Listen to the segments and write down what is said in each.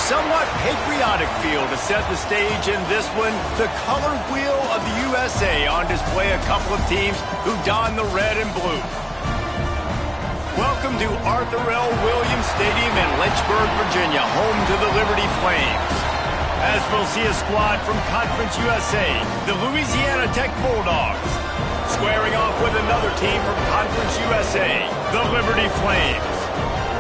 somewhat patriotic feel to set the stage in this one. The color wheel of the USA on display, a couple of teams who don the red and blue. Welcome to Arthur L. Williams Stadium in Lynchburg, Virginia, home to the Liberty Flames. As we'll see a squad from Conference USA, the Louisiana Tech Bulldogs, squaring off with another team from Conference USA, the Liberty Flames.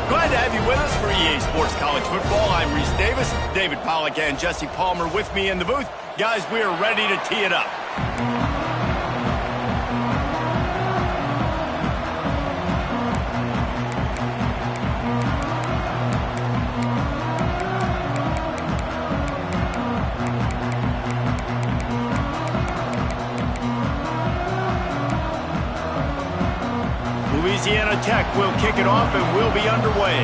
Glad to have you with us for EA Sports College Football. I'm Reese Davis, David Pollack and Jesse Palmer with me in the booth. Guys, we are ready to tee it up. Louisiana Tech will kick it off and we'll be underway.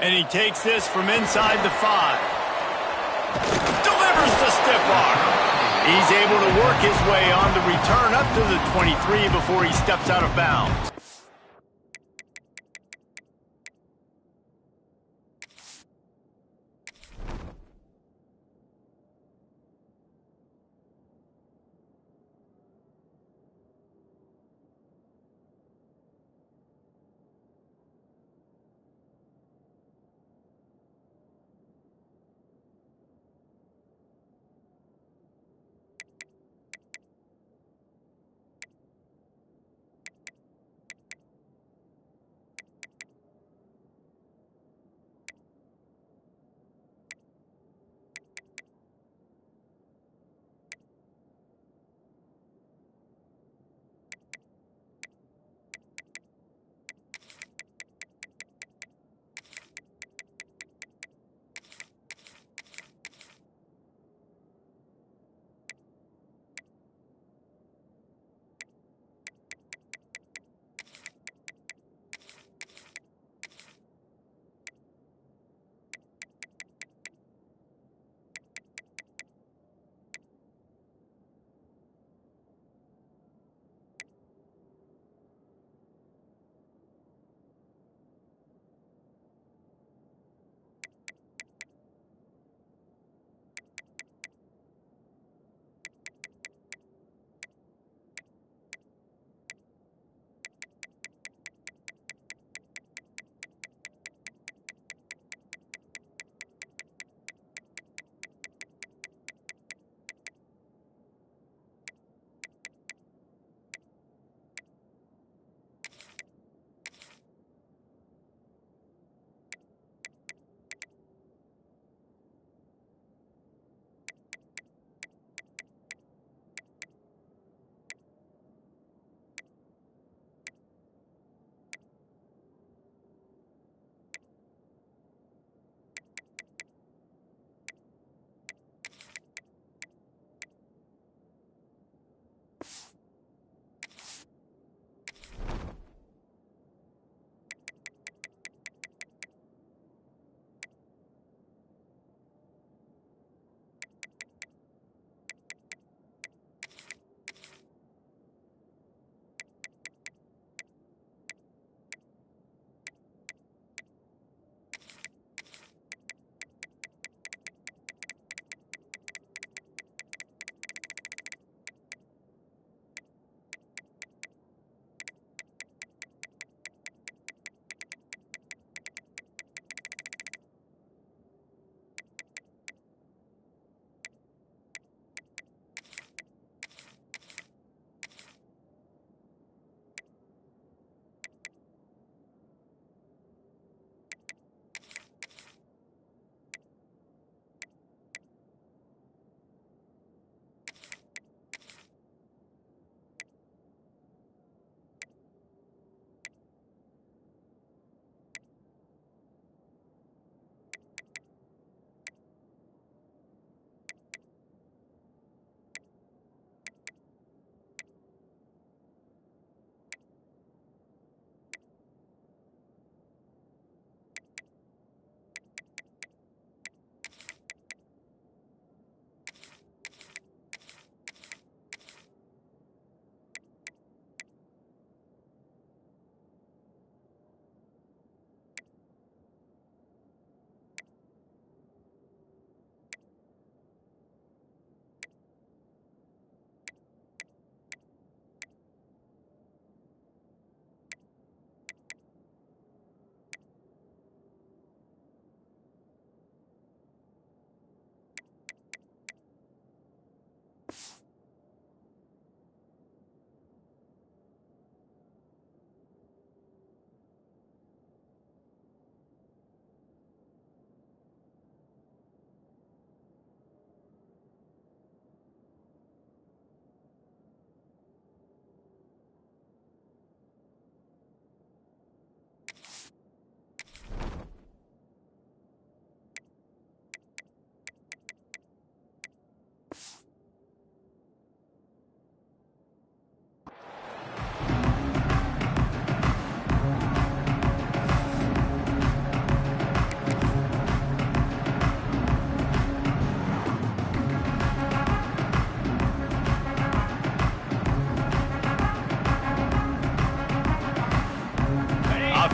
And he takes this from inside the 5. Delivers the stiff arm. He's able to work his way on the return up to the 23 before he steps out of bounds.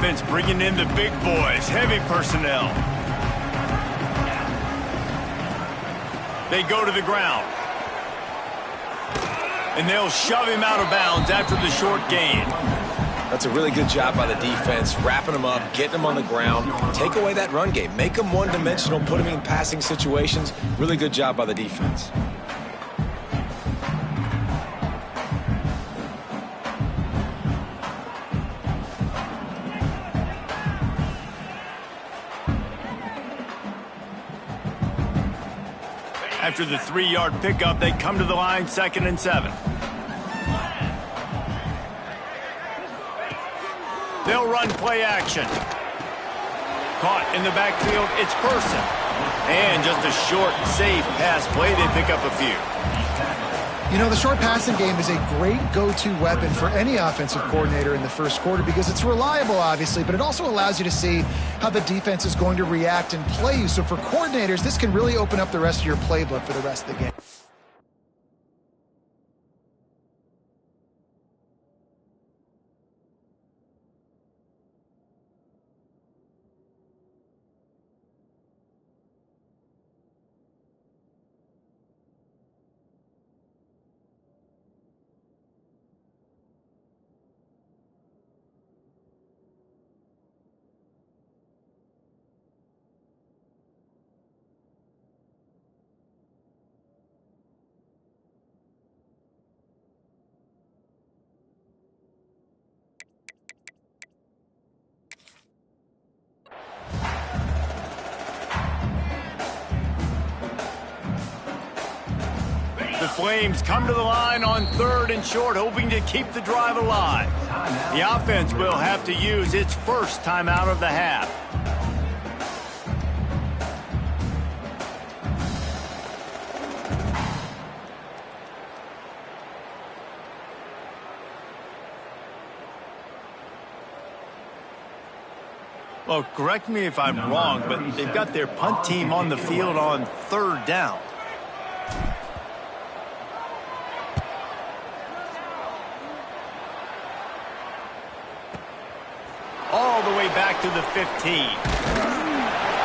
offense bringing in the big boys, heavy personnel. They go to the ground. And they'll shove him out of bounds after the short gain. That's a really good job by the defense, wrapping them up, getting them on the ground. Take away that run game. Make them one-dimensional, put them in passing situations. Really good job by the defense. After the 3-yard pickup, they come to the line, 2nd and 7. They'll run play action. Caught in the backfield, it's Person. And just a short, safe pass play, they pick up a few. You know, the short passing game is a great go-to weapon for any offensive coordinator in the first quarter because it's reliable, obviously, but it also allows you to see how the defense is going to react and play you. So for coordinators, this can really open up the rest of your playbook for the rest of the game. The Flames come to the line on 3rd and short, hoping to keep the drive alive. The offense will have to use its first timeout of the half. Well, correct me if I'm wrong, but they've got their punt team on the field on 3rd down. All the way back to the 15.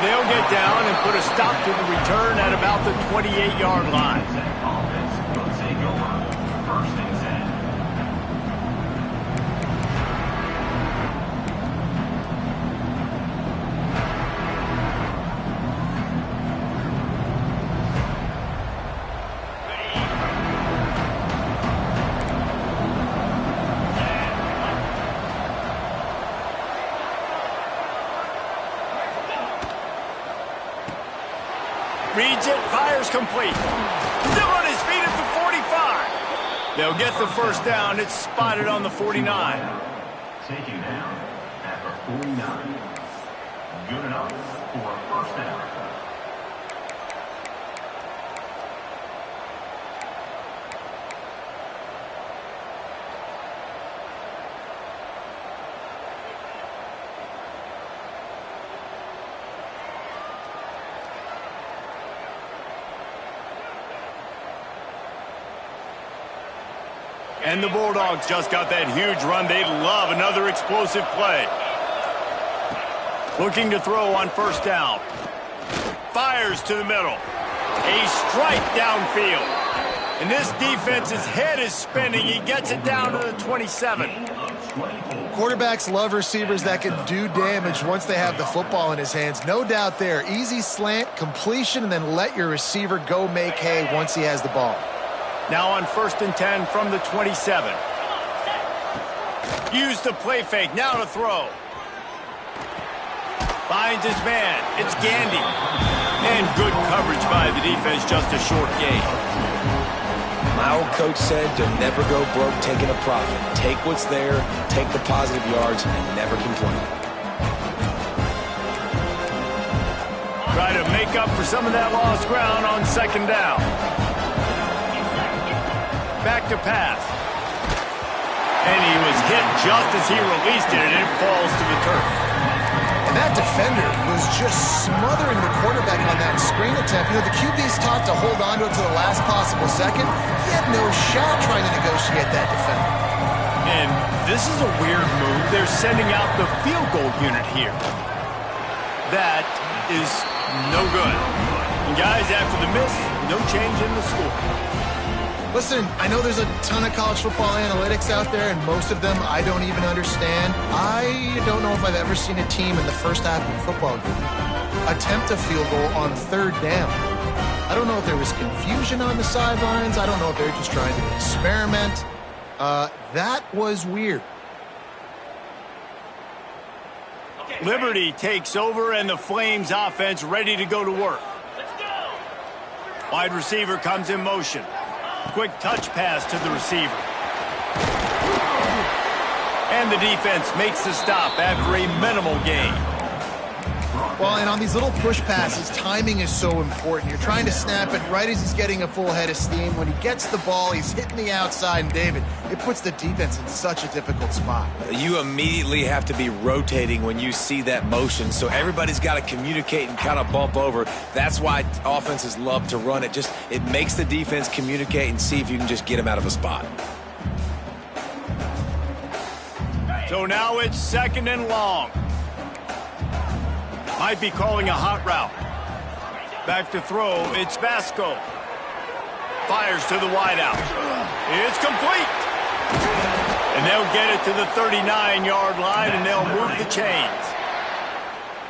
They'll get down and put a stop to the return at about the 28-yard line. Reads it, fires complete. Still on his feet at the 45. They'll get the first down. It's spotted on the 49. Taking down at the 49. Good enough for a first down. And the Bulldogs just got that huge run. They love another explosive play. Looking to throw on first down. Fires to the middle. A strike downfield. And this defense's head is spinning. He gets it down to the 27. Quarterbacks love receivers that can do damage once they have the football in his hands. No doubt there. Easy slant, completion, and then let your receiver go make hay once he has the ball. Now on 1st and 10 from the 27. Use the play fake. Now to throw. Finds his man. It's Gandy. And good coverage by the defense. Just a short gain. My old coach said, "Don't never go broke taking a profit. Take what's there, take the positive yards, and never complain." Try to make up for some of that lost ground on 2nd down. Back to pass. And he was hit just as he released it, and it falls to the turf. And that defender was just smothering the quarterback on that screen attempt. You know, the QB's taught to hold on to it to the last possible second. He had no shot trying to negotiate that defender. And this is a weird move. They're sending out the field goal unit here. That is no good. And guys, after the miss, no change in the score. Listen, I know there's a ton of college football analytics out there, and most of them I don't even understand. I don't know if I've ever seen a team in the first half of a football game attempt a field goal on 3rd down. I don't know if there was confusion on the sidelines. I don't know if they're just trying to experiment. That was weird. Liberty takes over, and the Flames offense ready to go to work. Wide receiver comes in motion. Quick touch pass to the receiver. And the defense makes the stop after a minimal gain. Well, and on these little push passes, timing is so important. You're trying to snap it right as he's getting a full head of steam. When he gets the ball, he's hitting the outside, and David, it puts the defense in such a difficult spot. You immediately have to be rotating when you see that motion, so everybody's got to communicate and kind of bump over. That's why offenses love to run it. It makes the defense communicate and see if you can just get them out of a spot. So now it's 2nd and long. Might be calling a hot route. Back to throw, it's Vasco. Fires to the wideout. It's complete. And they'll get it to the 39-yard line, and they'll move the chains.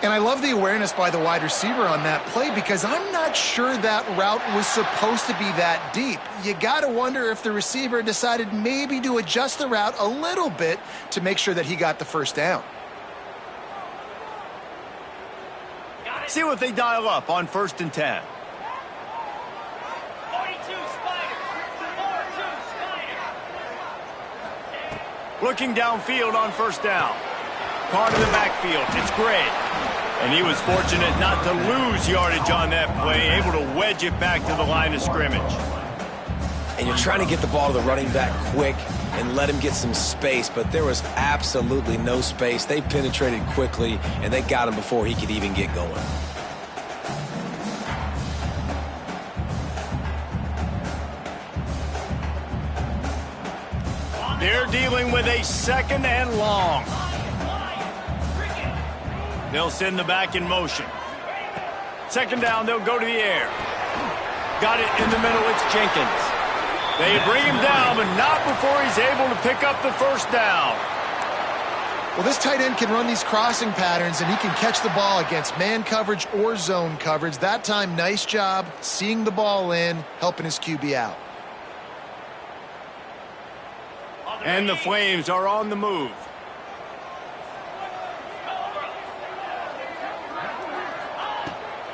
And I love the awareness by the wide receiver on that play, because I'm not sure that route was supposed to be that deep. You got to wonder if the receiver decided maybe to adjust the route a little bit to make sure that he got the first down. See what they dial up on 1st and 10. 42 Spider. 42 Spider. Looking downfield on 1st down. Caught in the backfield. It's Gray. And he was fortunate not to lose yardage on that play, able to wedge it back to the line of scrimmage. And you're trying to get the ball to the running back quick and let him get some space, but there was absolutely no space. They penetrated quickly, and they got him before he could even get going. They're dealing with a 2nd and long. They'll send the back in motion. 2nd down, they'll go to the air. Got it in the middle, it's Jenkins. They bring him down, but not before he's able to pick up the 1st down. Well, this tight end can run these crossing patterns, and he can catch the ball against man coverage or zone coverage. That time, nice job seeing the ball in, helping his QB out. And the Flames are on the move.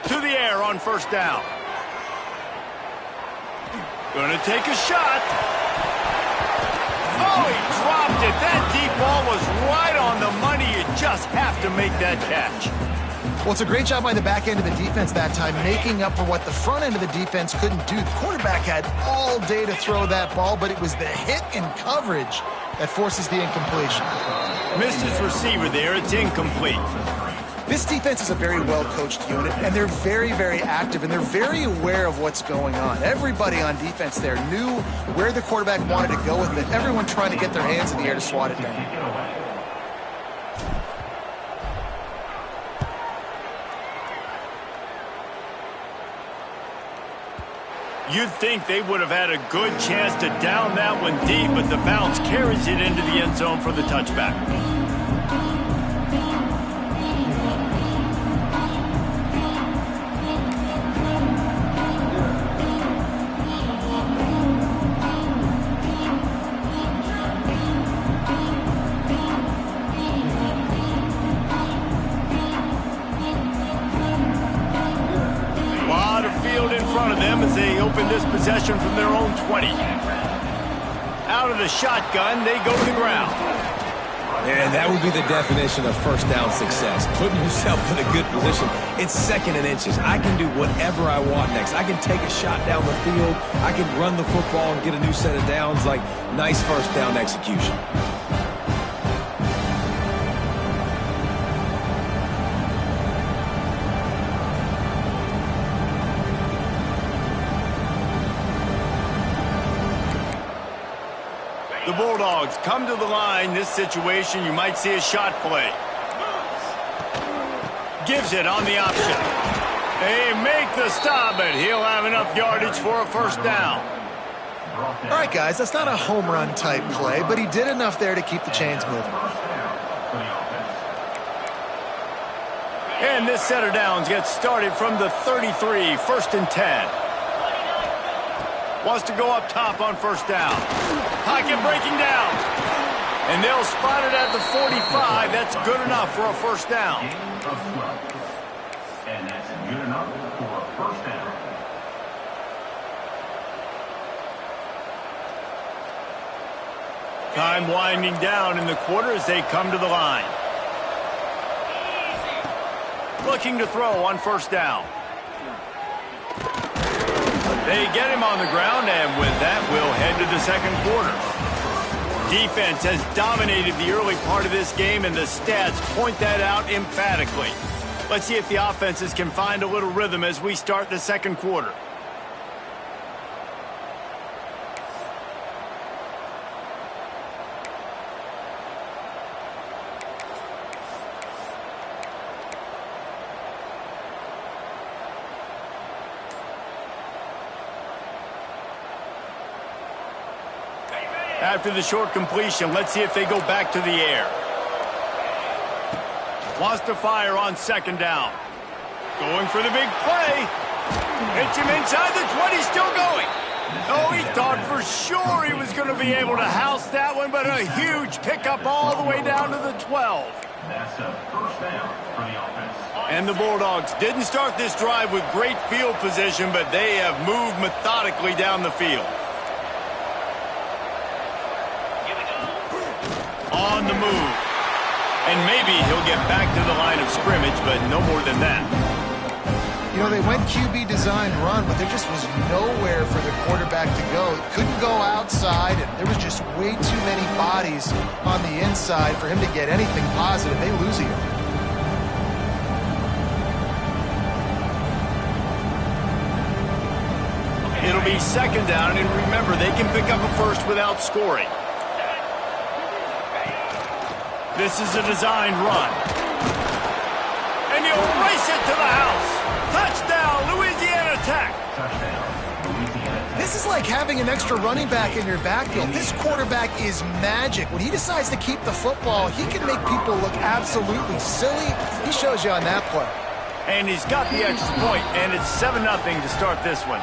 To the air on 1st down. Gonna take a shot. Oh, he dropped it. That deep ball was right on the money. You just have to make that catch. Well, it's a great job by the back end of the defense that time, making up for what the front end of the defense couldn't do. The quarterback had all day to throw that ball, but it was the hit in coverage that forces the incompletion. Missed his receiver there. It's incomplete. This defense is a very well-coached unit, and they're very, very active, and they're very aware of what's going on. Everybody on defense there knew where the quarterback wanted to go with it. Everyone trying to get their hands in the air to swat it down. You'd think they would have had a good chance to down that one deep, but the bounce carries it into the end zone for the touchback. As they open this possession from their own 20. Out of the shotgun, they go to the ground. And that would be the definition of 1st down success. Putting yourself in a good position. It's 2nd and inches. I can do whatever I want next. I can take a shot down the field. I can run the football and get a new set of downs. Like, nice 1st down execution. The Bulldogs come to the line. This situation, you might see a shot play. Gives it on the option. They make the stop, but he'll have enough yardage for a first down. All right, guys, that's not a home run type play, but he did enough there to keep the chains moving. And this set of downs gets started from the 33, 1st and 10. Wants to go up top on first down. Pocket breaking down. And they'll spot it at the 45. That's good enough for a first down. And that's good enough for a first down. Time winding down in the quarter as they come to the line. Looking to throw on first down. They get him on the ground, and with that, we'll head to the second quarter. Defense has dominated the early part of this game, and the stats point that out emphatically. Let's see if the offenses can find a little rhythm as we start the second quarter. After the short completion, let's see if they go back to the air. Wants to fire on second down. Going for the big play. Hits him inside the 20, still going. Oh, he thought for sure he was going to be able to house that one, but a huge pickup all the way down to the 12. That's a first down for the offense. And the Bulldogs didn't start this drive with great field position, but they have moved methodically down the field. On the move. And maybe he'll get back to the line of scrimmage, but no more than that. You know, they went QB design run, but there just was nowhere for the quarterback to go. He couldn't go outside, and there was just way too many bodies on the inside for him to get anything positive. They lose here. It'll be second down, and remember, they can pick up a first without scoring. This is a designed run. And he'll race it to the house. Touchdown, Louisiana Tech. This is like having an extra running back in your backfield. This quarterback is magic. When he decides to keep the football, he can make people look absolutely silly. He shows you on that play. And he's got the extra point, and it's 7-0 to start this one.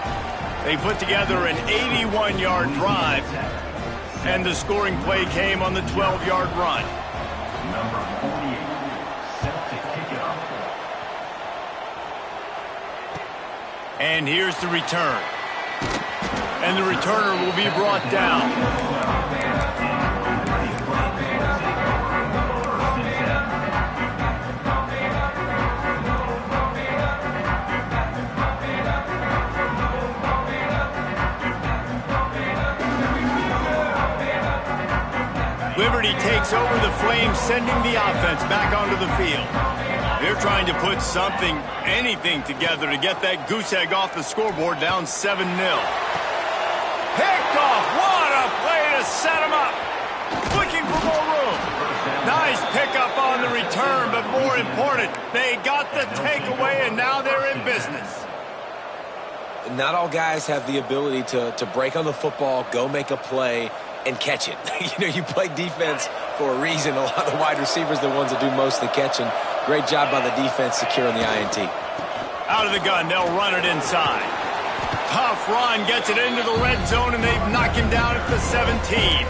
They put together an 81-yard drive, and the scoring play came on the 12-yard run. Number 48, set to kick it off. And here's the return. And the returner will be brought down. Liberty takes over the Flames, sending the offense back onto the field. They're trying to put something, anything together to get that goose egg off the scoreboard, down 7-0. Picked off. What a play to set him up. Looking for more room. Nice pickup on the return, but more important, they got the takeaway, and now they're in business. Not all guys have the ability to break on the football, go make a play, and catch it. You know, you play defense for a reason. A lot of the wide receivers are the ones that do most of the catching. Great job by the defense securing the INT. Out of the gun, they'll run it inside. Tough run, gets it into the red zone, and they've knocked him down at the 17.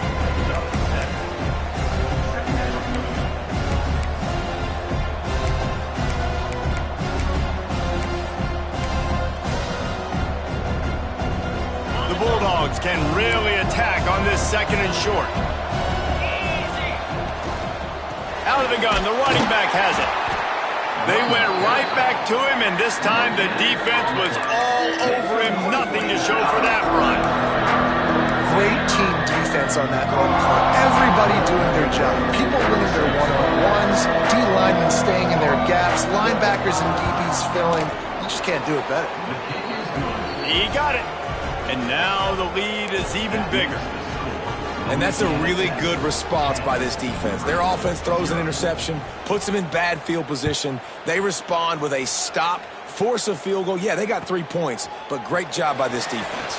The Bulldogs can really attack on this second and short. Out of the gun, the running back has it. They went right back to him, and this time the defense was all over him. Nothing to show for that run. Great team defense on that run play. Everybody doing their job. People winning their one-on-ones, D-linemen staying in their gaps, linebackers and DBs filling. You just can't do it better. He got it. And now the lead is even bigger. And that's a really good response by this defense. Their offense throws an interception, puts them in bad field position. They respond with a stop, force a field goal. Yeah, they got 3 points, but great job by this defense.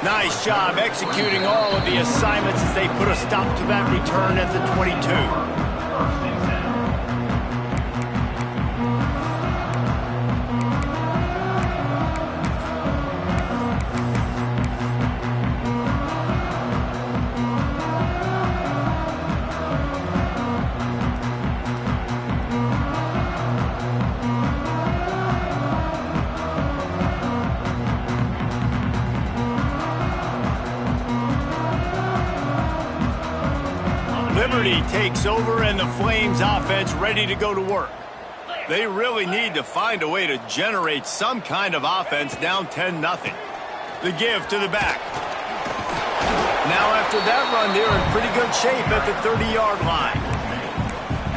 Nice job executing all of the assignments as they put a stop to that return at the 22. Liberty takes over and the Flames offense ready to go to work. They really need to find a way to generate some kind of offense down 10-0. The give to the back. Now after that run, they're in pretty good shape at the 30-yard line.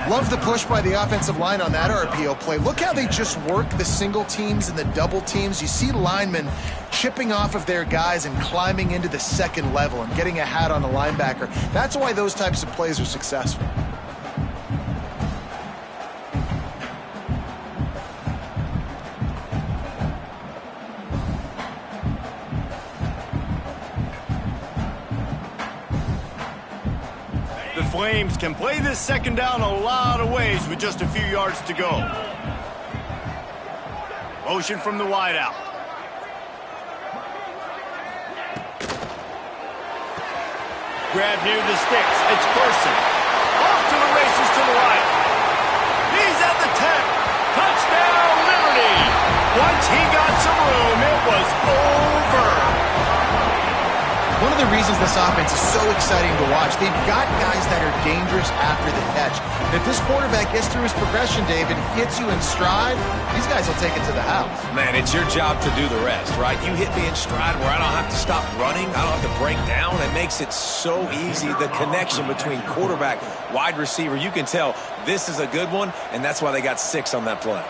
Love the push by the offensive line on that RPO play. Look how they just work the single teams and the double teams. You see linemen chipping off of their guys and climbing into the second level and getting a hat on the linebacker. That's why those types of plays are successful. The Flames can play this second down a lot of ways with just a few yards to go. Motion from the wideout. Grab near the sticks. It's Person. Off to the races to the right. He's at the 10. Touchdown, Liberty. Once he got some room, it was over. One of the reasons this offense is so exciting to watch, they've got guys that are dangerous after the catch. If this quarterback gets through his progression, David, hits you in stride, these guys will take it to the house. Man, it's your job to do the rest, right? You hit me in stride where I don't have to stop running. I don't have to break down. It makes it so easy. The connection between quarterback, wide receiver, you can tell this is a good one, and that's why they got 6 on that play.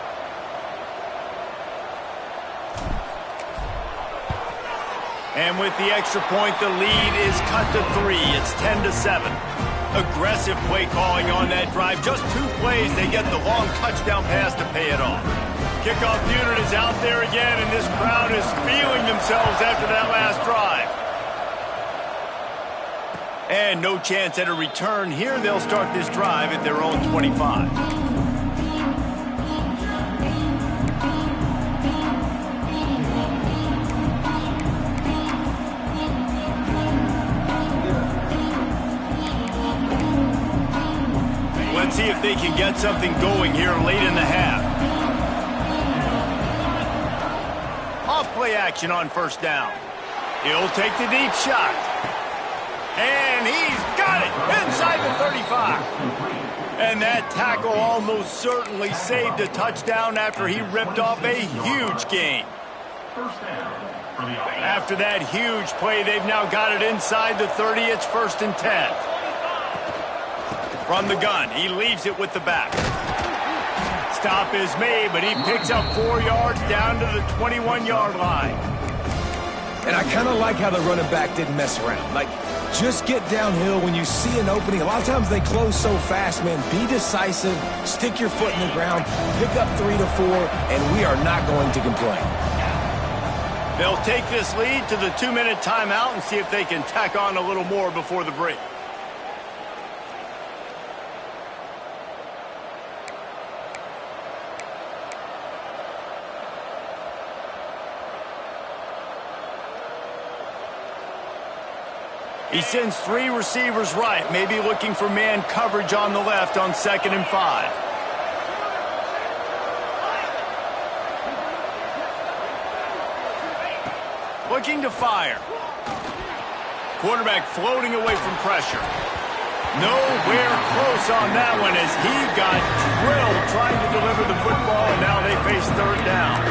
And with the extra point, the lead is cut to 3. It's 10-7. Aggressive play calling on that drive. Just 2 plays, they get the long touchdown pass to pay it off. Kickoff unit is out there again, and this crowd is feeling themselves after that last drive. And no chance at a return here. They'll start this drive at their own 25. Let's see if they can get something going here late in the half. Off play action on first down. He'll take the deep shot. And he's got it inside the 35. And that tackle almost certainly saved a touchdown after he ripped off a huge gain. After that huge play, they've now got it inside the 30. It's 1st and 10. From the gun, he leaves it with the back. Stop is made, but he picks up 4 yards down to the 21-yard line. And I kind of like how the running back didn't mess around. Like, just get downhill when you see an opening. A lot of times they close so fast, man. Be decisive, stick your foot in the ground, pick up 3 to 4, and we are not going to complain. They'll take this lead to the 2-minute timeout and see if they can tack on a little more before the break. He sends 3 receivers right, maybe looking for man coverage on the left on 2nd and 5. Looking to fire. Quarterback floating away from pressure. Nowhere close on that one as he got drilled trying to deliver the football, and now they face 3rd down.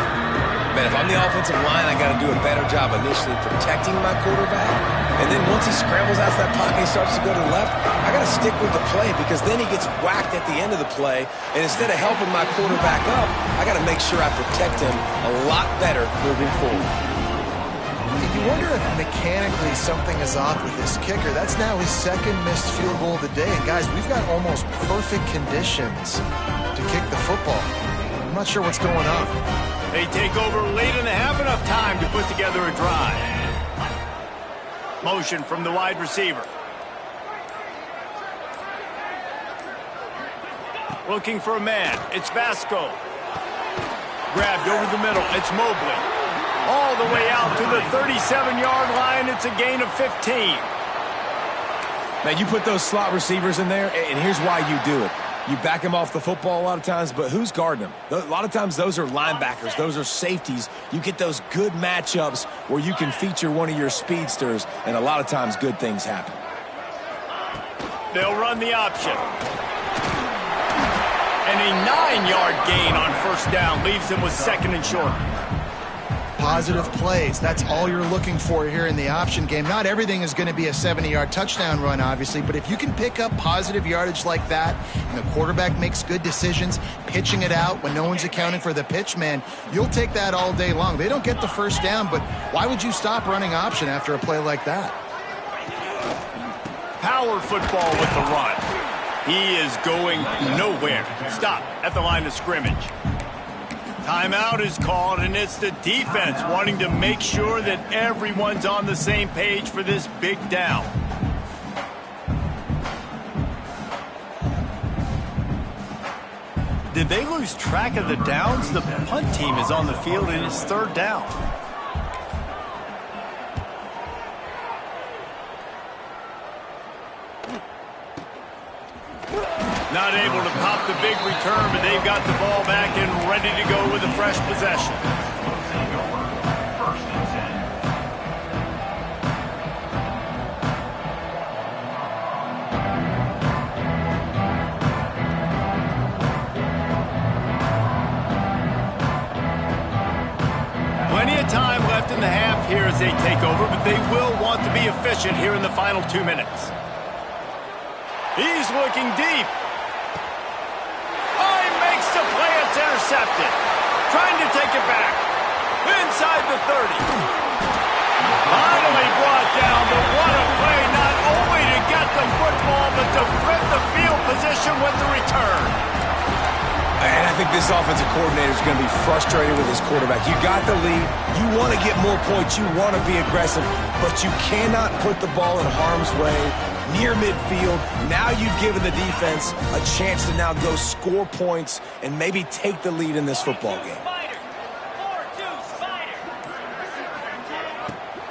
Man, if I'm the offensive line, I got to do a better job initially protecting my quarterback. And then once he scrambles out of that pocket, he starts to go to the left, I got to stick with the play because then he gets whacked at the end of the play. And instead of helping my quarterback up, I got to make sure I protect him a lot better moving forward. You wonder if mechanically something is off with this kicker. That's now his second missed field goal of the day. And guys, we've got almost perfect conditions to kick the football. I'm not sure what's going on. They take over late and have enough time to put together a drive. Motion from the wide receiver. Looking for a man. It's Vasco. Grabbed over the middle. It's Mobley. All the way out to the 37-yard line. It's a gain of 15. Now, you put those slot receivers in there, and here's why you do it. You back them off the football a lot of times, but who's guarding them? A lot of times those are linebackers. Those are safeties. You get those good matchups where you can feature one of your speedsters, and a lot of times good things happen. They'll run the option. And a 9-yard gain on first down leaves them with second and short. Positive plays. That's all you're looking for here in the option game. Not everything is going to be a 70-yard touchdown run, obviously, but if you can pick up positive yardage like that, and the quarterback makes good decisions, pitching it out when no one's accounting for the pitch, man, you'll take that all day long. They don't get the first down, but why would you stop running option after a play like that? Power football with the run. He is going nowhere. Stop at the line of scrimmage. Timeout is called, and it's the defense wanting to make sure that everyone's on the same page for this big down. Did they lose track of the downs? The punt team is on the field, and it's third down. Not able to pop the big return, but they've got the ball back and ready to go with a fresh possession. First and 10. Plenty of time left in the half here as they take over, but they will want to be efficient here in the final 2 minutes. He's looking deep. Oh, he makes the play. It's intercepted. Trying to take it back. Inside the 30. Finally brought down, but what a play, not only to get the football, but to flip the field position with the return. And I think this offensive coordinator is going to be frustrated with his quarterback. You got the lead. You want to get more points. You want to be aggressive, but you cannot put the ball in harm's way near midfield. Now you've given the defense a chance to now go score points and maybe take the lead in this football game.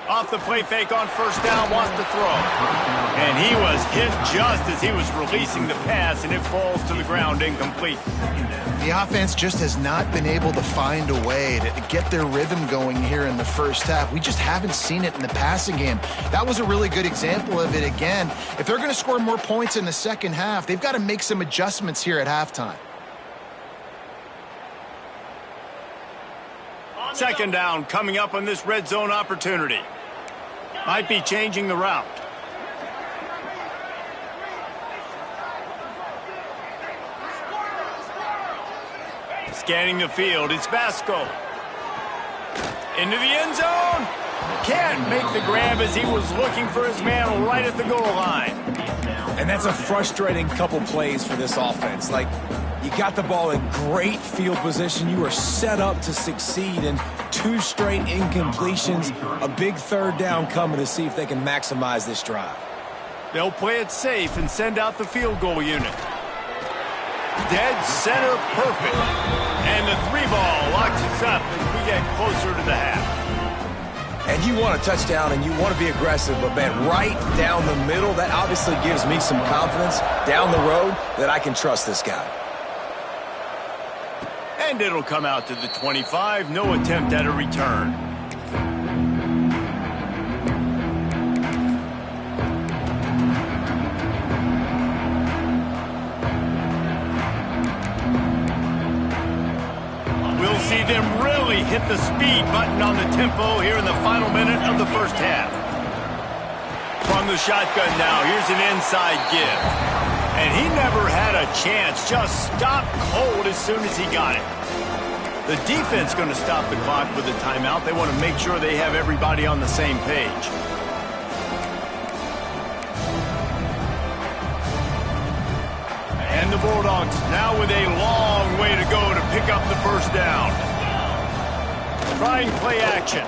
Off the play fake on first down, wants to throw. And he was hit just as he was releasing the pass, and it falls to the ground incomplete. The offense just has not been able to find a way to get their rhythm going here in the first half. We just haven't seen it in the passing game. That was a really good example of it again. If they're going to score more points in the second half, they've got to make some adjustments here at halftime. Second down coming up on this red zone opportunity. Might be changing the route. Scanning the field, it's Vasco. Into the end zone. Can't make the grab as he was looking for his man right at the goal line. And that's a frustrating couple plays for this offense. Like, you got the ball in great field position. You are set up to succeed, and 2 straight incompletions. A big third down coming to see if they can maximize this drive. They'll play it safe and send out the field goal unit. Dead center perfect. And the 3-ball locks us up as we get closer to the half. And you want a touchdown and you want to be aggressive, but man, right down the middle, that obviously gives me some confidence down the road that I can trust this guy. And it'll come out to the 25. No attempt at a return. We'll see them really hit the speed button on the tempo here in the final minute of the first half. From the shotgun now, here's an inside give. And he never had a chance, just stopped cold as soon as he got it. The defense going to stop the clock with a timeout. They want to make sure they have everybody on the same page. And the Bulldogs now with a long way to go to pick up the first down. Trying play action.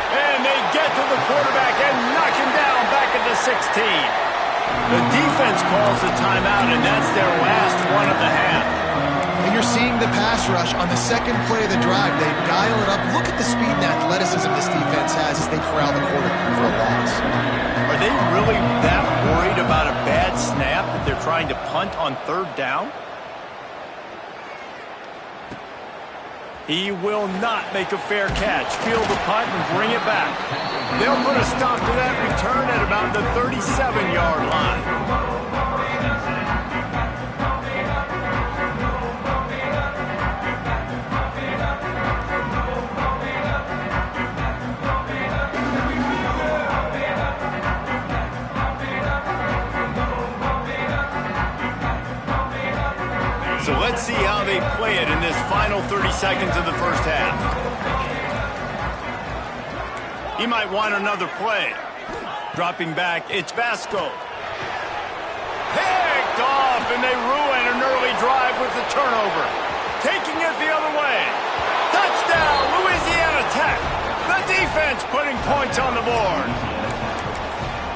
And they get to the quarterback and knock him down back at the 16. The defense calls the timeout, and that's their last one of the half. And you're seeing the pass rush on the second play of the drive. They dial it up. Look at the speed and athleticism this defense has as they corral the quarterback for a loss. Are they really that worried about a bad snap that they're trying to punt on third down? He will not make a fair catch. Field the punt and bring it back. They'll put a stop to that return at about the 37-yard line. So let's see how they play it in this final 30 seconds of the first half. He might want another play. Dropping back, it's Vasco. Picked off, and they ruin an early drive with the turnover. Taking it the other way. Touchdown, Louisiana Tech. The defense putting points on the board.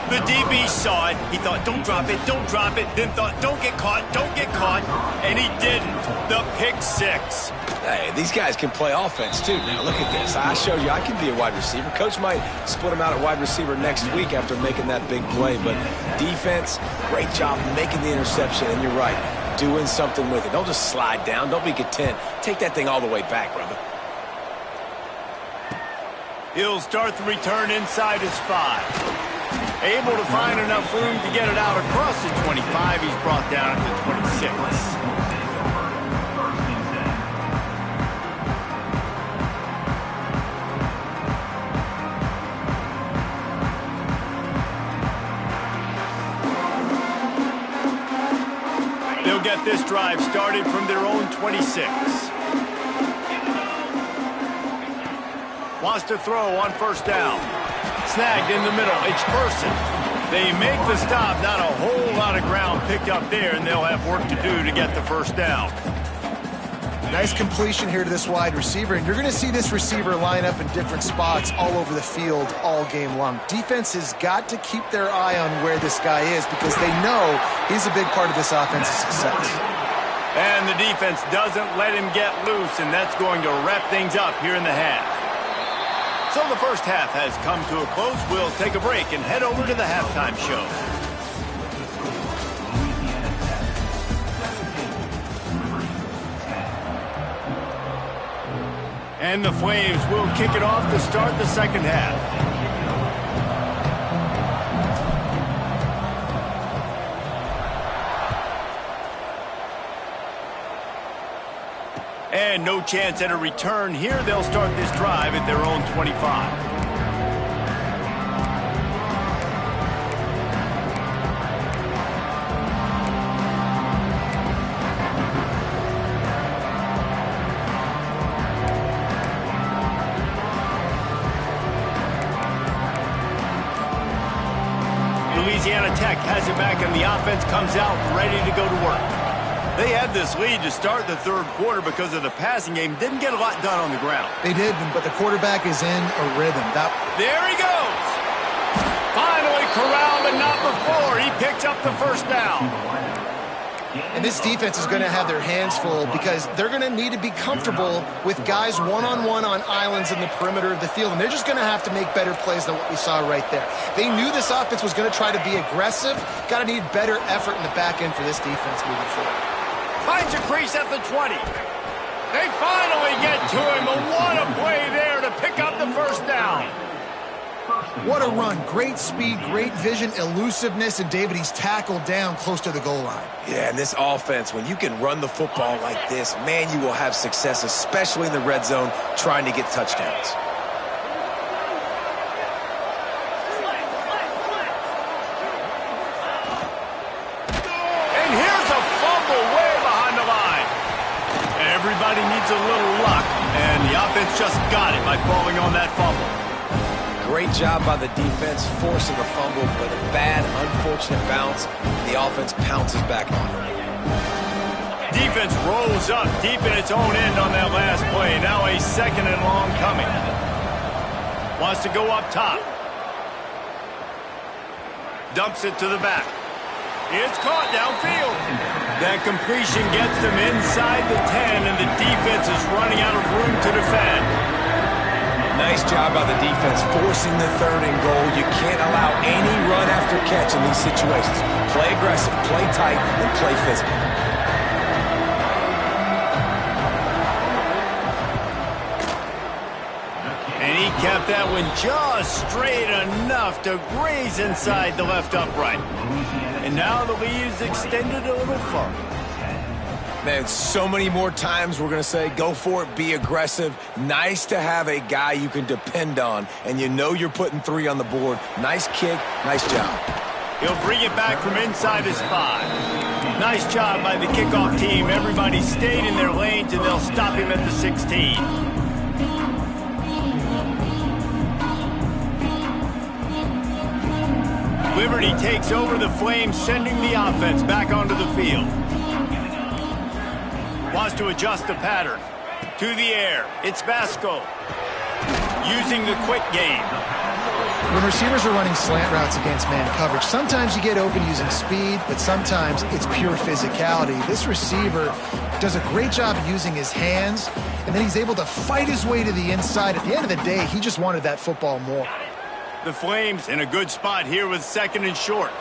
The DB saw it. He thought, don't drop it, don't drop it. Then thought, don't get caught, and he didn't. The pick six. Hey, these guys can play offense, too. Now, look at this. I showed you I can be a wide receiver. Coach might split him out at wide receiver next week after making that big play. But defense, great job making the interception. And you're right, doing something with it. Don't just slide down. Don't be content. Take that thing all the way back, brother. He'll start the return inside his 5. Able to find enough room to get it out across the 25. He's brought down at the 26. They'll get this drive started from their own 26. Wants to throw on first down. Snagged in the middle. It's Person. They make the stop. Not a whole lot of ground picked up there, and they'll have work to do to get the first down. Nice completion here to this wide receiver, and you're going to see this receiver line up in different spots all over the field all game long. Defense has got to keep their eye on where this guy is because they know he's a big part of this offense's success. And the defense doesn't let him get loose, and that's going to wrap things up here in the half. So the first half has come to a close. We'll take a break and head over to the halftime show. And the Flames will kick it off to start the second half. And no chance at a return here. They'll start this drive at their own 25. Louisiana Tech has it back, and the offense comes out ready to go to work. They had this lead to start the third quarter because of the passing game. Didn't get a lot done on the ground. They did, but the quarterback is in a rhythm. There he goes. Finally corralled, but not before. He picks up the first down. And this defense is going to have their hands full because they're going to need to be comfortable with guys one-on-one on islands in the perimeter of the field. And they're just going to have to make better plays than what we saw right there. They knew this offense was going to try to be aggressive. Got to need better effort in the back end for this defense moving forward. Finds a crease at the 20. They finally get to him, but what a play there to pick up the first down. What a run. Great speed, great vision, elusiveness, and David, he's tackled down close to the goal line. Yeah, and this offense, when you can run the football like this, man, you will have success, especially in the red zone, trying to get touchdowns. everybody needs a little luck, and the offense just got it by falling on that fumble. Great job by the defense forcing a fumble, but a bad, unfortunate bounce. The offense pounces back on it. Defense rolls up deep in its own end on that last play. Now a second and long coming. Wants to go up top. Dumps it to the back. It's caught downfield. That completion gets them inside the 10, and the defense is running out of room to defend. Nice job by the defense forcing the third and goal. You can't allow any run after catch in these situations. Play aggressive, play tight, and play physical. And he kept that one just straight enough to graze inside the left upright. And now the lead is extended a little further. Man, so many more times we're going to say, go for it, be aggressive. Nice to have a guy you can depend on, and you know you're putting 3 on the board. Nice kick, nice job. He'll bring it back from inside his 5. Nice job by the kickoff team. Everybody stayed in their lanes, and they'll stop him at the 16. Liberty takes over the Flames, sending the offense back onto the field. Wants to adjust the pattern. To the air. It's Vasco. Using the quick game. When receivers are running slant routes against man coverage, sometimes you get open using speed, but sometimes it's pure physicality. This receiver does a great job using his hands, and then he's able to fight his way to the inside. At the end of the day, he just wanted that football more. The Flames in a good spot here with second and short.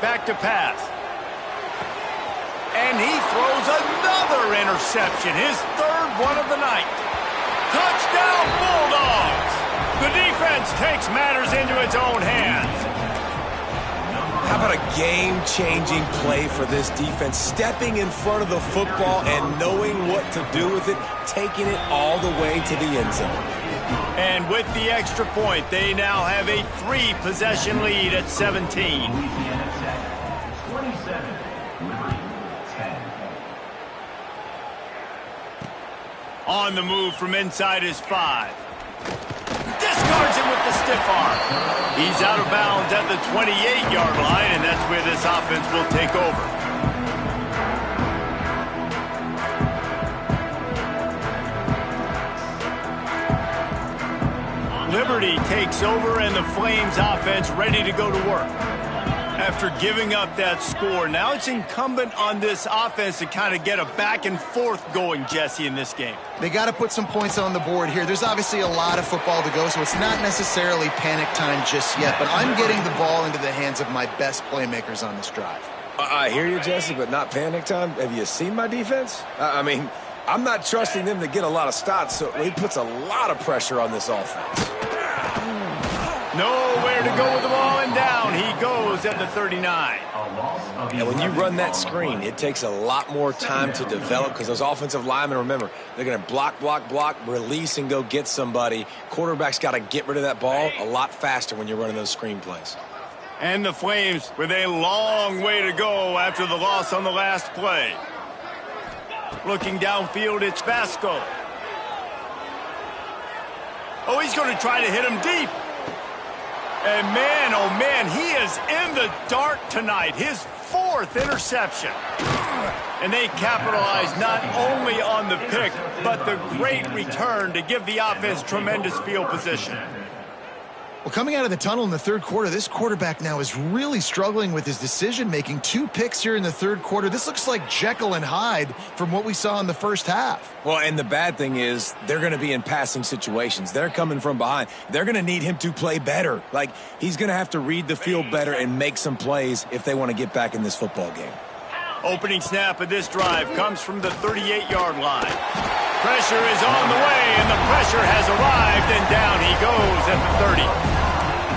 Back to pass. And he throws another interception, his third one of the night. Touchdown, Bulldogs! The defense takes matters into its own hands. How about a game-changing play for this defense? Stepping in front of the football and knowing what to do with it, taking it all the way to the end zone. And with the extra point, they now have a 3-possession lead at 17. On the move from inside his 5. Discards him with the stiff arm. He's out of bounds at the 28-yard line, and that's where this offense will take over. Liberty takes over, and the Flames offense ready to go to work. After giving up that score, now it's incumbent on this offense to kind of get a back and forth going, Jesse, in this game. They got to put some points on the board here. There's obviously a lot of football to go, so it's not necessarily panic time just yet, but I'm getting the ball into the hands of my best playmakers on this drive. I hear you, Jesse, but not panic time. Have you seen my defense? I mean, I'm not trusting them to get a lot of stops, so he puts a lot of pressure on this offense. Nowhere to go with the ball, and down he goes at the 39. And when you run that screen, it takes a lot more time to develop because those offensive linemen, remember, they're going to block, release, and go get somebody. Quarterback's got to get rid of that ball a lot faster when you're running those screen plays. And the Flames with a long way to go after the loss on the last play. Looking downfield, it's Vasco. Oh, he's going to try to hit him deep. And man, oh man, he is in the dark tonight. His 4th interception. And they capitalize not only on the pick, but the great return to give the offense tremendous field position. Well, coming out of the tunnel in the third quarter, this quarterback now is really struggling with his decision-making. 2 picks here in the third quarter. This looks like Jekyll and Hyde from what we saw in the first half. Well, and the bad thing is they're going to be in passing situations. They're coming from behind. They're going to need him to play better. Like, he's going to have to read the field better and make some plays if they want to get back in this football game. Opening snap of this drive comes from the 38-yard line. Pressure is on the way, and the pressure has arrived, and down he goes at the 30.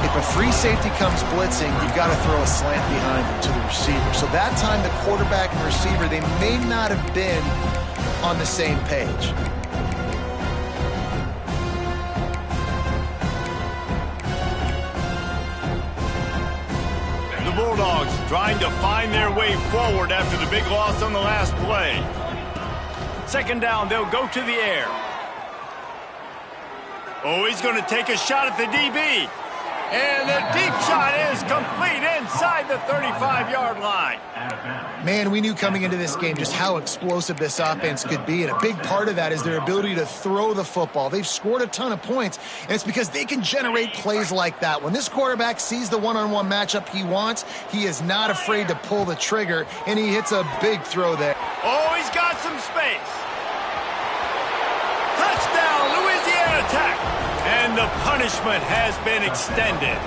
If a free safety comes blitzing, you've got to throw a slant behind him to the receiver. So that time, the quarterback and receiver, they may not have been on the same page. The Bulldogs trying to find their way forward after the big loss on the last play. Second down, they'll go to the air. Oh, he's going to take a shot at the DB. And the deep shot is complete inside the 35-yard line. Man, we knew coming into this game just how explosive this offense could be, and a big part of that is their ability to throw the football. They've scored a ton of points, and it's because they can generate plays like that. When this quarterback sees the one-on-one matchup he wants, he is not afraid to pull the trigger, and he hits a big throw there. Oh, he's got some space. Touchdown, Louisiana Tech. And the punishment has been extended.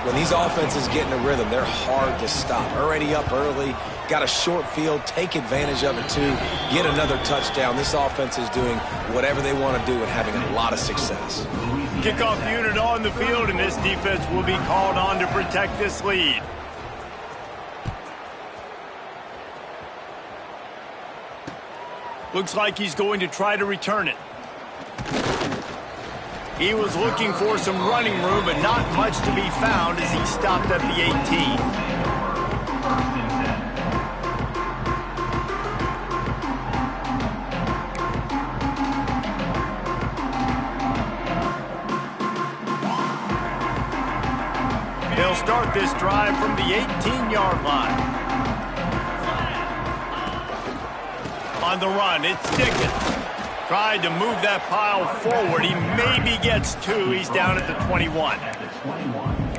When these offenses get in a rhythm, they're hard to stop. Already up early, got a short field, take advantage of it too, get another touchdown. This offense is doing whatever they want to do and having a lot of success. Kickoff unit on the field, and this defense will be called on to protect this lead. Looks like he's going to try to return it. He was looking for some running room, but not much to be found as he stopped at the 18. They'll start this drive from the 18-yard line. On the run, it's Dickens. Tried to move that pile forward. He maybe gets two. He's down at the 21.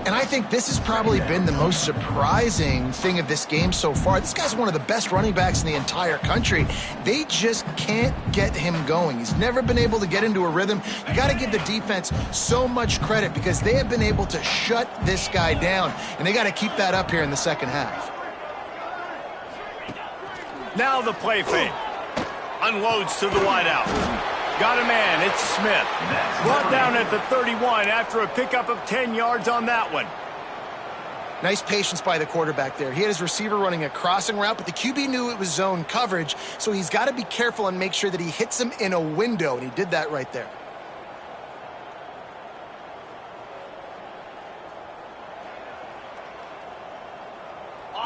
And I think this has probably been the most surprising thing of this game so far. This guy's one of the best running backs in the entire country. They just can't get him going. He's never been able to get into a rhythm. You got to give the defense so much credit because they have been able to shut this guy down, and they got to keep that up here in the second half. Now the play fake. Unloads to the wideout. Got a man, it's Smith. Brought down at the 31 after a pickup of 10 yards on that one. Nice patience by the quarterback there. He had his receiver running a crossing route, but the QB knew it was zone coverage, so he's got to be careful and make sure that he hits him in a window, and he did that right there.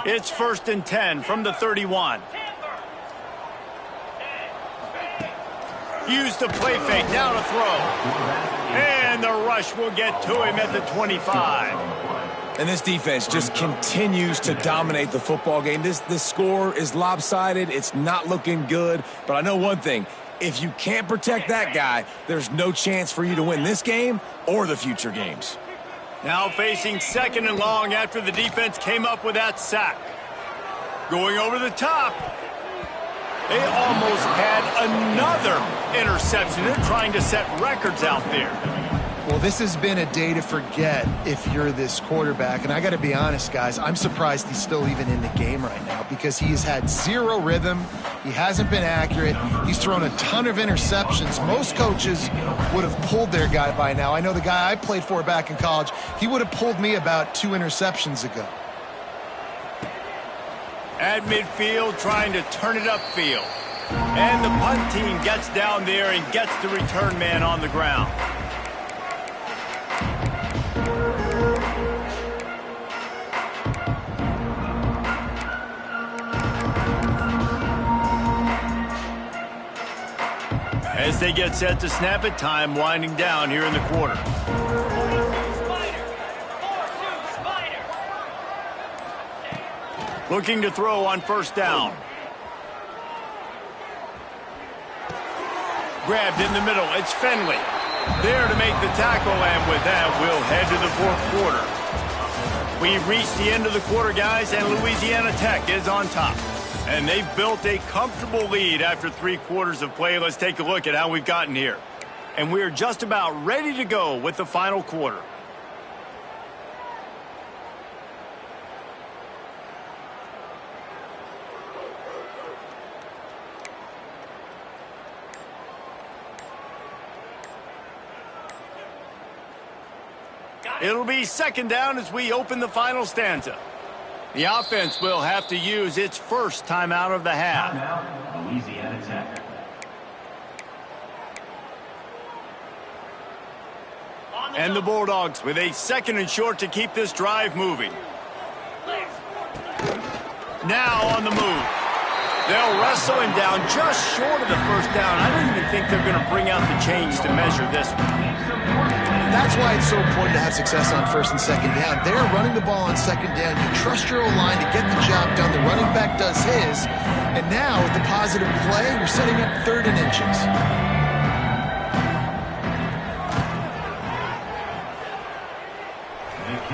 It's 1st and 10 from the 31. Use the play fake, now to throw. And the rush will get to him at the 25. And this defense just continues to dominate the football game. This score is lopsided. It's not looking good. But I know one thing. If you can't protect that guy, there's no chance for you to win this game or the future games. Now facing 2nd and long after the defense came up with that sack. Going over the top. They almost had another interception. They're trying to set records out there. Well, this has been a day to forget if you're this quarterback. And I got to be honest, guys, I'm surprised he's still even in the game right now because he has had zero rhythm. He hasn't been accurate. He's thrown a ton of interceptions. Most coaches would have pulled their guy by now. I know the guy I played for back in college, he would have pulled me about 2 interceptions ago. At midfield, trying to turn it upfield. And the punt team gets down there and gets the return man on the ground. As they get set to snap it, time winding down here in the quarter. Looking to throw on 1st down. Grabbed in the middle. It's Finley. There to make the tackle, and with that, we'll head to the 4th quarter. We've reached the end of the quarter, guys, and Louisiana Tech is on top. And they've built a comfortable lead after 3 quarters of play. Let's take a look at how we've gotten here. And we're just about ready to go with the final quarter. It'll be 2nd down as we open the final stanza. The offense will have to use its first timeout of the half. Timeout, Louisiana Tech. And the Bulldogs with a 2nd and short to keep this drive moving. Now on the move. They'll wrestle him down just short of the first down. I don't even think they're going to bring out the chains to measure this one. That's why it's so important to have success on first and second down. They're running the ball on second down. You trust your O-line to get the job done. The running back does his. And now with the positive play, you're setting up 3rd and inches.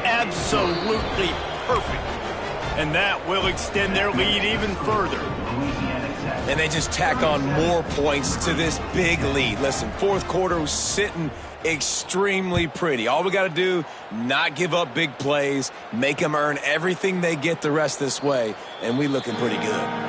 Absolutely perfect. And that will extend their lead even further. And they just tack on more points to this big lead. Listen, 4th quarter was sitting extremely pretty. All we got to do, not give up big plays, make them earn everything they get the rest this way, and we looking pretty good.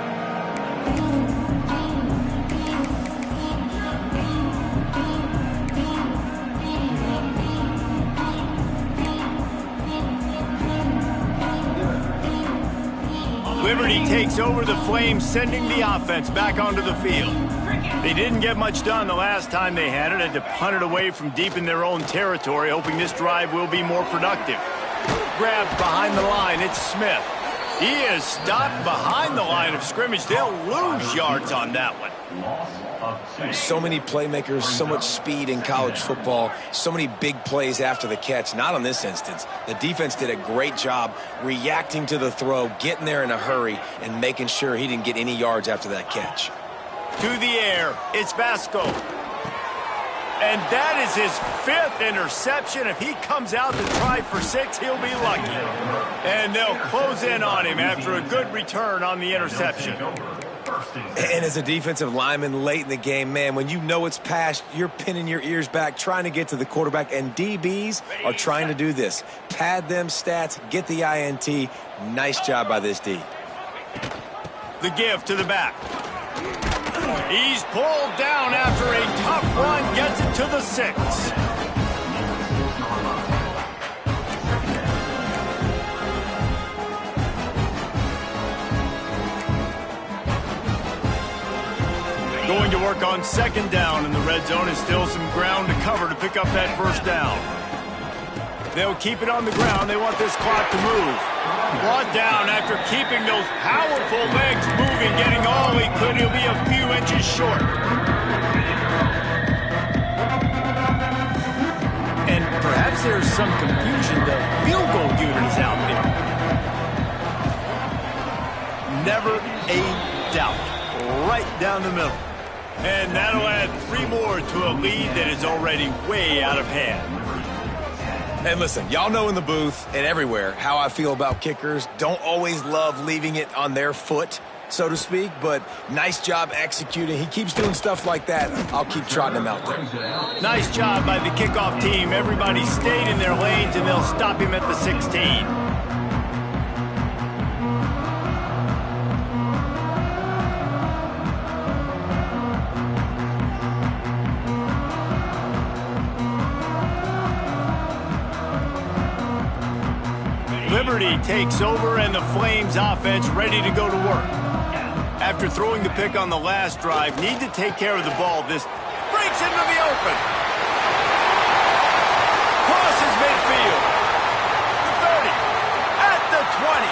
Liberty takes over the Flames, sending the offense back onto the field. They didn't get much done the last time they had it. Had to punt it away from deep in their own territory, hoping this drive will be more productive. Grabbed behind the line, it's Smith. He is stopped behind the line of scrimmage. They'll lose yards on that one. So many playmakers, so much speed in college football, so many big plays after the catch. Not on this instance. The defense did a great job reacting to the throw, getting there in a hurry, and making sure he didn't get any yards after that catch. To the air, it's Vasco. And that is his 5th interception. If he comes out to try for 6, he'll be lucky. And they'll close in on him after a good return on the interception. And as a defensive lineman late in the game, man, when you know it's past, you're pinning your ears back, trying to get to the quarterback, and DBs are trying to do this. Pad them stats, get the INT. Nice job by this D. The give to the back. He's pulled down after a tough run, gets it to the 6. Going to work on 2nd down in the red zone, and still some ground to cover to pick up that 1st down. They'll keep it on the ground. They want this clock to move. Brought down after keeping those powerful legs moving, getting all he could. He'll be a few inches short. And perhaps there's some confusion. The field goal unit is out there. Never a doubt. Right down the middle. And that'll add 3 more to a lead that is already way out of hand. And listen, y'all know in the booth and everywhere how I feel about kickers. Don't always love leaving it on their foot, so to speak, but nice job executing. He keeps doing stuff like that. I'll keep trotting him out there. Nice job by the kickoff team. Everybody stayed in their lanes, and they'll stop him at the 16. Liberty takes over, and the Flames offense ready to go to work. After throwing the pick on the last drive, need to take care of the ball. This breaks into the open. Crosses midfield. The 30. At the 20.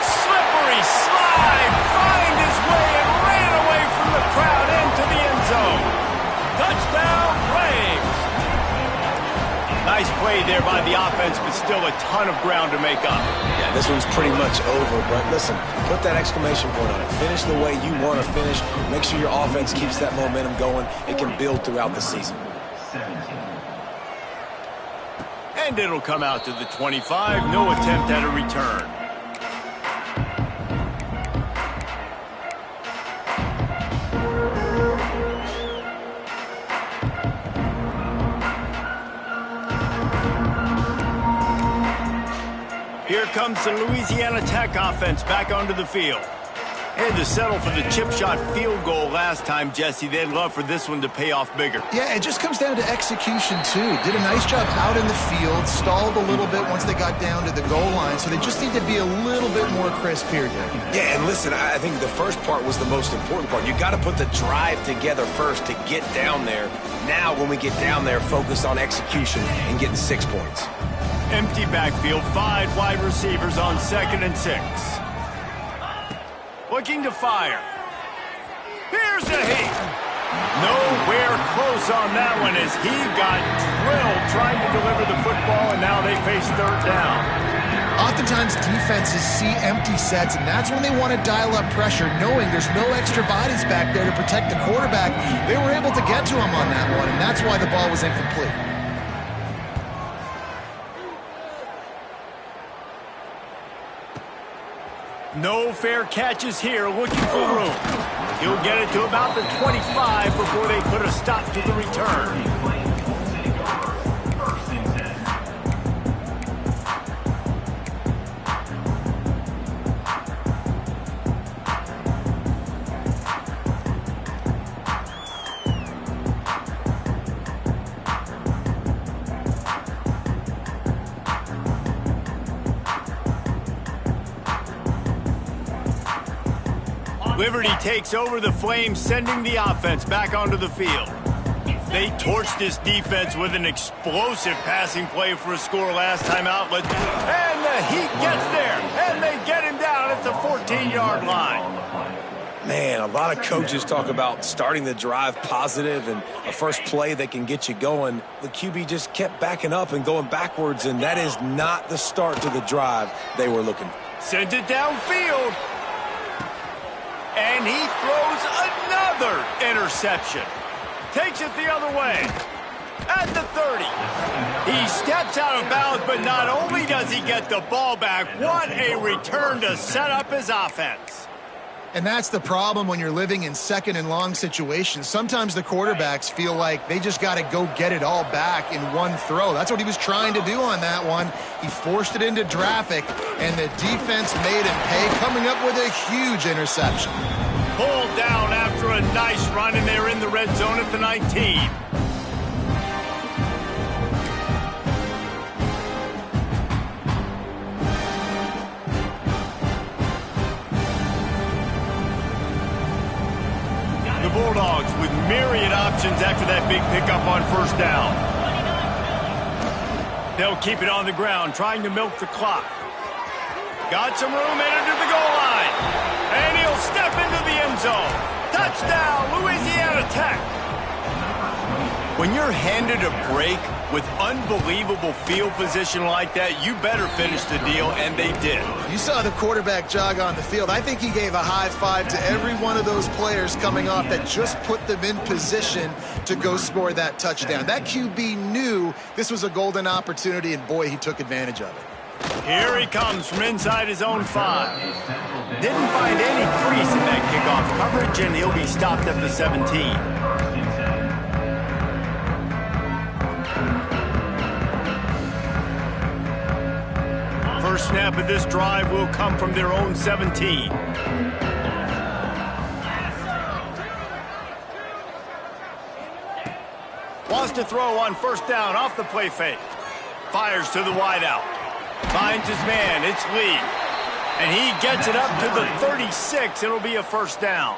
Slippery slide. Find his way and ran away from the crowd into the end zone. Touchdown, Flames. Nice play there by the offense, but still a ton of ground to make up. Yeah, this one's pretty much over, but listen, put that exclamation point on it. Finish the way you want to finish. Make sure your offense keeps that momentum going. It can build throughout the season. And it'll come out to the 25. No attempt at a return. Here comes the Louisiana Tech offense back onto the field. Had to settle for the chip shot field goal last time, Jesse. They'd love for this one to pay off bigger. Yeah, it just comes down to execution, too. Did a nice job out in the field, stalled a little bit once they got down to the goal line, so they just need to be a little bit more crisp here. Yeah, and listen, I think the first part was the most important part. You got to put the drive together first to get down there. Now, when we get down there, focus on execution and getting 6 points. Empty backfield, 5 wide receivers on 2nd and 6. looking to fire. Here's a heat. Nowhere close on that one as he got drilled trying to deliver the football, and now they face third down. Oftentimes defenses see empty sets, and that's when they want to dial up pressure, knowing there's no extra bodies back there to protect the quarterback. They were able to get to him on that one, and that's why the ball was incomplete. No fair catches here, looking for room. He'll get it to about the 25 before they put a stop to the return. First and 10. Liberty takes over the Flames, sending the offense back onto the field. They torched this defense with an explosive passing play for a score last time out. And the Heat gets there, and they get him down at the 14-yard line. Man, a lot of coaches talk about starting the drive positive and a first play that can get you going. The QB just kept backing up and going backwards, and that is not the start to the drive they were looking for. Sends it downfield. And he throws another interception. Takes it the other way. At the 30. He steps out of bounds, but not only does he get the ball back, what a return to set up his offense. And that's the problem when you're living in second and long situations. Sometimes the quarterbacks feel like they just got to go get it all back in one throw. That's what he was trying to do on that one. He forced it into traffic, and the defense made him pay, coming up with a huge interception. Pulled down after a nice run, and they're in the red zone at the 19. The Bulldogs with myriad options after that big pickup on first down. They'll keep it on the ground, trying to milk the clock. Got some room, entered to the goal line. And he'll step into the end zone. Touchdown, Louisiana Tech. When you're handed a break with unbelievable field position like that, you better finish the deal, and they did. You saw the quarterback jog on the field. I think he gave a high five to every one of those players coming off that just put them in position to go score that touchdown. That QB knew this was a golden opportunity, and boy, he took advantage of it. Here he comes from inside his own 5. Didn't find any crease in that kickoff coverage, and he'll be stopped at the 17. First snap of this drive will come from their own 17. Wants to throw on first down off the play fake. Fires to the wideout. Finds his man. It's Lee. And he gets it up to the 36. It'll be a first down.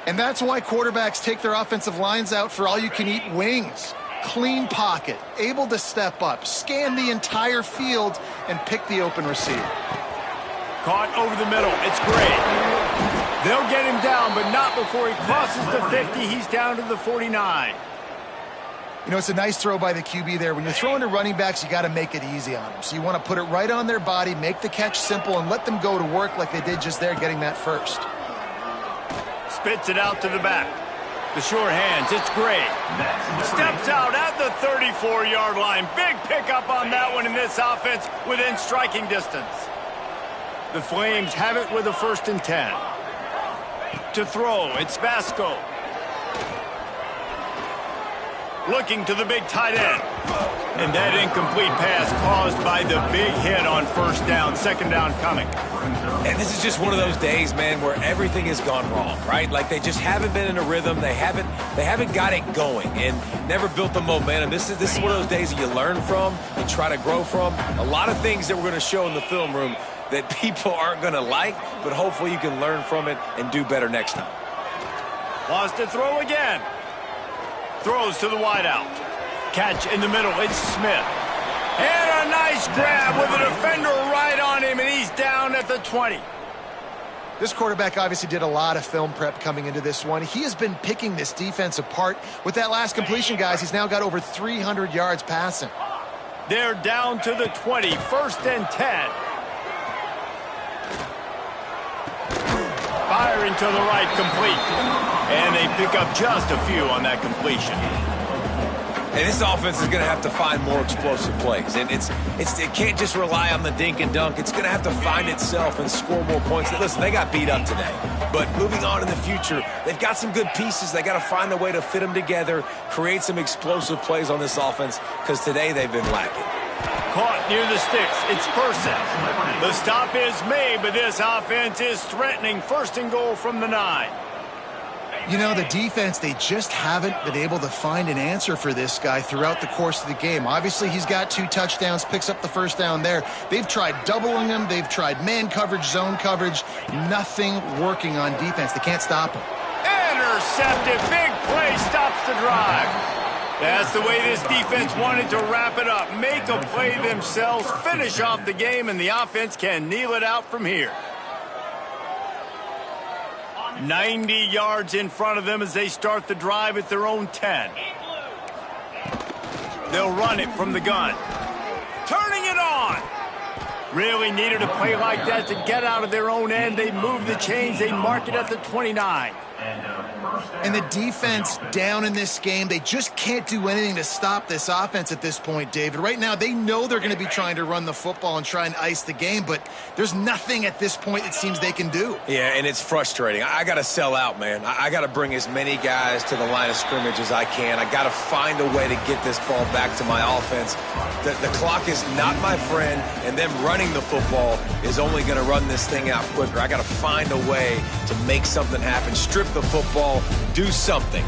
And that's why quarterbacks take their offensive lines out for all-you-can-eat wings. Clean pocket, able to step up, scan the entire field, and pick the open receiver. Caught over the middle. It's great. They'll get him down, but not before he crosses the 50. He's down to the 49. You know, it's a nice throw by the QB there. When you're throwing to running backs, you got to make it easy on them. So you want to put it right on their body, make the catch simple, and let them go to work like they did just there, getting that first. Spits it out to the back. The sure hands, it's great. Steps out at the 34-yard line. Big pickup on that one in this offense within striking distance. The Flames have it with a 1st and 10. To throw, it's Vasco. Looking to the big tight end. And that incomplete pass caused by the big hit on first down. Second down coming. And this is just one of those days, man, where everything has gone wrong, right? Like they just haven't been in a rhythm. They haven't got it going and never built the momentum. This is one of those days that you learn from and try to grow from. A lot of things that we're going to show in the film room that people aren't going to like, but hopefully you can learn from it and do better next time. Wants to throw again. Throws to the wideout. Catch in the middle. It's Smith. And a nice grab with a defender right on him, and he's down at the 20. This quarterback obviously did a lot of film prep coming into this one. He has been picking this defense apart. With that last completion, guys, he's now got over 300 yards passing. They're down to the 20, 1st and 10. Firing to the right, complete. And they pick up just a few on that completion. And this offense is going to have to find more explosive plays. And it can't just rely on the dink and dunk. It's going to have to find itself and score more points. Listen, they got beat up today. But moving on in the future, they've got some good pieces. They got to find a way to fit them together, create some explosive plays on this offense, because today they've been lacking. Caught near the sticks. It's Person. The stop is made, but this offense is threatening. 1st and goal from the 9. You know, the defense, they just haven't been able to find an answer for this guy throughout the course of the game. Obviously, he's got 2 touchdowns, picks up the 1st down there. They've tried doubling him. They've tried man coverage, zone coverage. Nothing working on defense. They can't stop him. Intercepted. Big play stops the drive. That's the way this defense wanted to wrap it up. Make a play themselves, finish off the game, and the offense can kneel it out from here. 90 yards in front of them as they start the drive at their own 10. They'll run it from the gun. Turning it on. Really needed a play like that to get out of their own end. They move the chains. They mark it at the 29. And the defense down in this game, they just can't do anything to stop this offense at this point, David. Right now, they know they're going to be trying to run the football and try and ice the game, but there's nothing at this point it seems they can do. Yeah, and it's frustrating. I got to sell out, man. I got to bring as many guys to the line of scrimmage as I can. I got to find a way to get this ball back to my offense. The clock is not my friend, and them running the football is only going to run this thing out quicker. I got to find a way to make something happen, strip the football, do something.